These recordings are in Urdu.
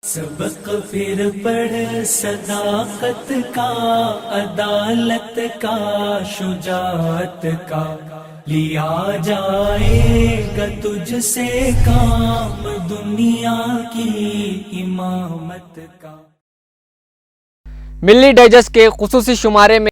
سبق پھر پڑھ صداقت کا، عدالت کا، شجاعت کا، لیا جائے گا تجھ سے کام دنیا کی امامت کا۔ ملی ڈائجسٹ کے خصوصی شمارے میں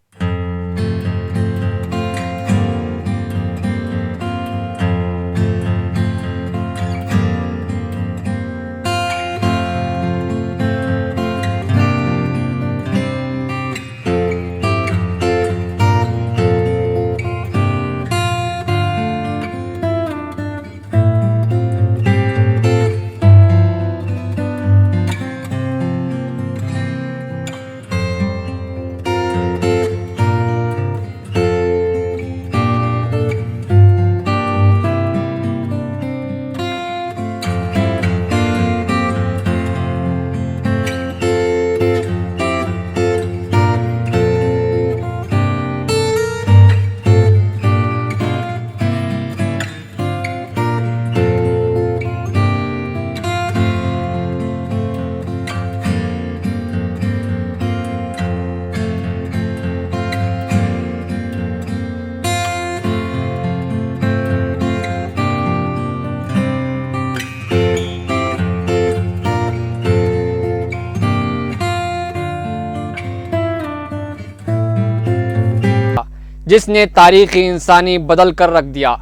جس نے تاریخ انسانی بدل کر رکھ دیا،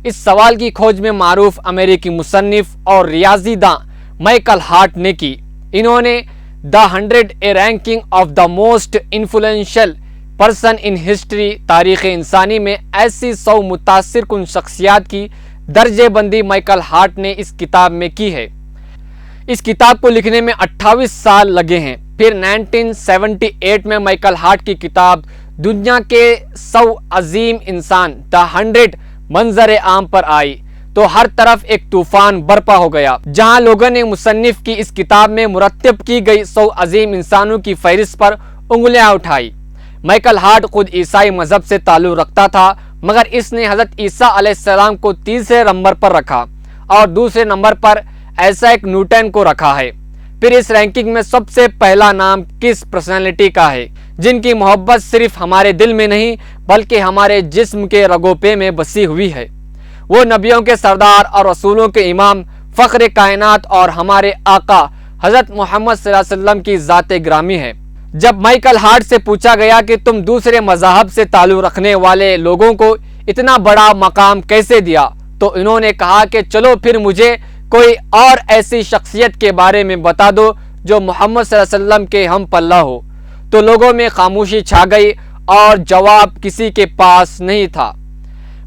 اس سوال کی کھوج میں معروف امریکی مصنف اور ریاضی داں مائیکل ہارٹ نے کی۔ انہوں نے the 100 a ranking of the most influential person in history, تاریخ انسانی میں ایسی 100 متاثر کن شخصیات کی درجہ بندی مائیکل ہارٹ نے اس کتاب میں کی ہے۔ اس کتاب کو لکھنے میں 28 سال لگے ہیں۔ پھر 1978 میں مائیکل ہارٹ کی کتاب دنیا کے 100 عظیم انسان دا 100 منظر عام پر آئی تو ہر طرف ایک طوفان برپا ہو گیا، جہاں لوگوں نے مصنف کی اس کتاب میں مرتب کی گئی 100 عظیم انسانوں کی فہرست پر انگلیاں اٹھائی۔ مائیکل ہارٹ خود عیسائی مذہب سے تعلق رکھتا تھا، مگر اس نے حضرت عیسیٰ علیہ السلام کو تیسرے نمبر پر رکھا اور دوسرے نمبر پر ایسائک نیوٹن کو رکھا ہے۔ پھر اس رینکنگ میں سب سے پہلا نام کس پرسنالٹی کا ہے جن کی محبت صرف ہمارے دل میں نہیں بلکہ ہمارے جسم کے رگوں پے میں بسی ہوئی ہے۔ وہ نبیوں کے سردار اور رسولوں کے امام، فخر کائنات اور ہمارے آقا حضرت محمد صلی اللہ علیہ وسلم کی ذات گرامی ہے۔ جب مائیکل ہارٹ سے پوچھا گیا کہ تم دوسرے مذاہب سے تعلق رکھنے والے لوگوں کو اتنا بڑا مقام کیسے دیا، تو انہوں نے کہا کہ چلو پھر مجھے کوئی اور ایسی شخصیت کے بارے میں بتا دو جو محمد صلی اللہ علیہ وسلم کے ہم پلہ ہو۔ تو لوگوں میں خاموشی چھا گئی اور جواب کسی کے پاس نہیں تھا۔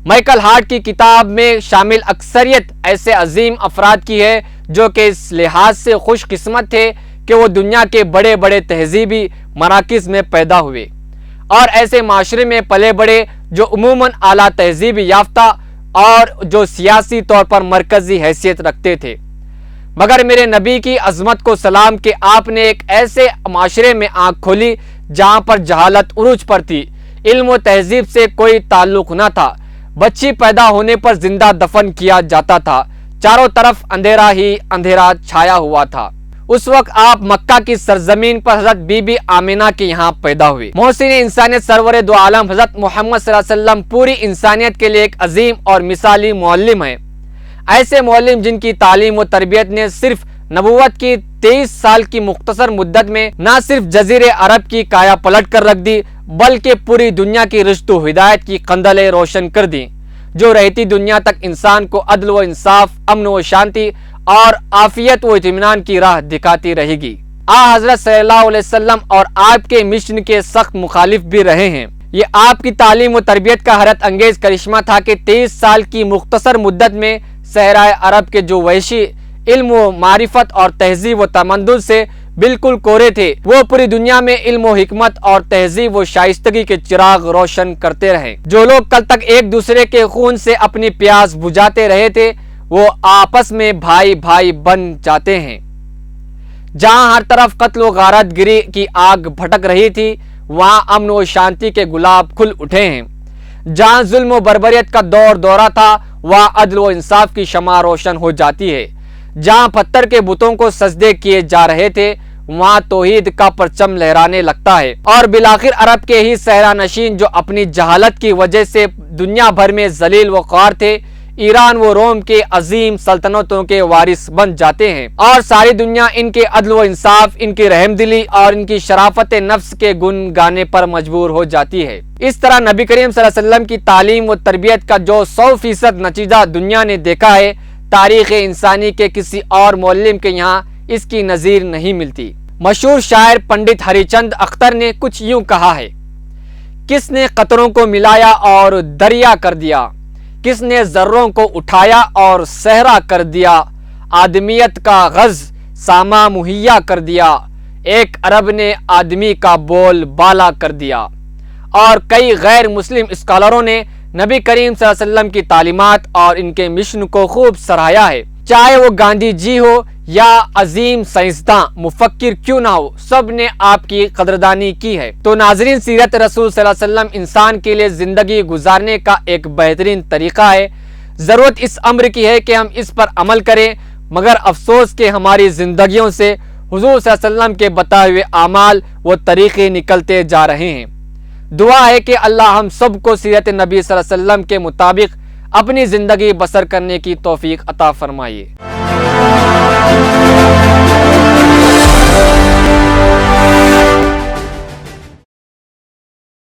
مائیکل ہارٹ کی کتاب میں شامل اکثریت ایسے عظیم افراد کی ہے جو کہ اس لحاظ سے خوش قسمت تھے کہ وہ دنیا کے بڑے بڑے تہذیبی مراکز میں پیدا ہوئے اور ایسے معاشرے میں پلے بڑے جو عموماً اعلیٰ تہذیب یافتہ اور جو سیاسی طور پر مرکزی حیثیت رکھتے تھے۔ مگر میرے نبی کی عظمت کو سلام کہ آپ نے ایک ایسے معاشرے میں آنکھ کھولی جہاں پر جہالت عروج پر تھی، علم و تہذیب سے کوئی تعلق نہ تھا، بچی پیدا ہونے پر زندہ دفن کیا جاتا تھا، چاروں طرف اندھیرا ہی اندھیرا چھایا ہوا تھا۔ اس وقت آپ مکہ کی سرزمین پر حضرت بی بی آمینہ کے یہاں پیدا ہوئے۔ محسن انسانیت سرور دو عالم حضرت محمد صلی اللہ علیہ وسلم پوری انسانیت کے لیے ایک عظیم اور مثالی معلم ہیں، ایسے معلم جن کی تعلیم و تربیت نے صرف نبوت کی 23 سال کی مختصر مدت میں نہ صرف جزیرے عرب کی کایا پلٹ کر رکھ دی بلکہ پوری دنیا کی رشد و ہدایت کی قندلیں روشن کر دی، جو رہتی دنیا تک انسان کو عدل و انصاف، امن و شانتی اور عافیت و اطمینان کی راہ دکھاتی رہے گی۔ حضرت صلی اللہ علیہ وسلم اور آپ کے مشن کے سخت مخالف بھی رہے ہیں۔ یہ آپ کی تعلیم و تربیت کا حیرت انگیز کرشمہ تھا کہ 23 سال کی مختصر مدت میں صحرائے عرب کے جو وحشی علم و معرفت اور تہذیب و تمدن سے بالکل کورے تھے، وہ پوری دنیا میں علم و حکمت اور تہذیب و شائستگی کے چراغ روشن کرتے رہے۔ جو لوگ کل تک ایک دوسرے کے خون سے اپنی پیاس بجھاتے رہے تھے، وہ آپس میں بھائی بھائی بن جاتے ہیں۔ جہاں ہر طرف قتل و غارت گری کی آگ بھٹک رہی تھی، وہاں امن و شانتی کے گلاب کھل اٹھے ہیں۔ جہاں ظلم و بربریت کا دور دورہ تھا، وہاں عدل و انصاف کی شمع روشن ہو جاتی ہے۔ جہاں پتھر کے بتوں کو سجدے کیے جا رہے تھے وہاں توحید کا پرچم لہرانے لگتا ہے، اور بالآخر عرب کے ہی صحرا نشین جو اپنی جہالت کی وجہ سے دنیا بھر میں ذلیل و خوار تھے، ایران و روم کے عظیم سلطنتوں کے وارث بن جاتے ہیں، اور ساری دنیا ان کے عدل و انصاف، ان کی رحم دلی اور ان کی شرافت نفس کے گن گانے پر مجبور ہو جاتی ہے۔ اس طرح نبی کریم صلی اللہ علیہ وسلم کی تعلیم و تربیت کا جو 100% نتیجہ دنیا نے دیکھا ہے، تاریخ انسانی کے کسی اور معلم کے یہاں اس کی نظیر نہیں ملتی۔ مشہور شاعر پنڈت ہری چند اختر نے کچھ یوں کہا ہے: کس نے قطروں کو ملایا اور دریا کر دیا، کس نے ذروں کو اٹھایا اور صحرا کر دیا، آدمیت کا غز ساما مہیا کر دیا، ایک عرب نے آدمی کا بول بالا کر دیا۔ اور کئی غیر مسلم اسکالروں نے نبی کریم صلی اللہ علیہ وسلم کی تعلیمات اور ان کے مشن کو خوب سراہا ہے، چاہے وہ گاندھی جی ہو یا عظیم سائنسداں مفکر کیوں نہ ہو، سب نے آپ کی قدردانی کی ہے۔ تو ناظرین، سیرت رسول صلی اللہ علیہ وسلم انسان کے لیے زندگی گزارنے کا ایک بہترین طریقہ ہے۔ ضرورت اس امر کی ہے کہ ہم اس پر عمل کریں، مگر افسوس کہ ہماری زندگیوں سے حضور صلی اللہ علیہ وسلم کے بتائے ہوئے اعمال و طریقے نکلتے جا رہے ہیں۔ دعا ہے کہ اللہ ہم سب کو سیرت نبی صلی اللہ علیہ وسلم کے مطابق اپنی زندگی بسر کرنے کی توفیق عطا فرمائے۔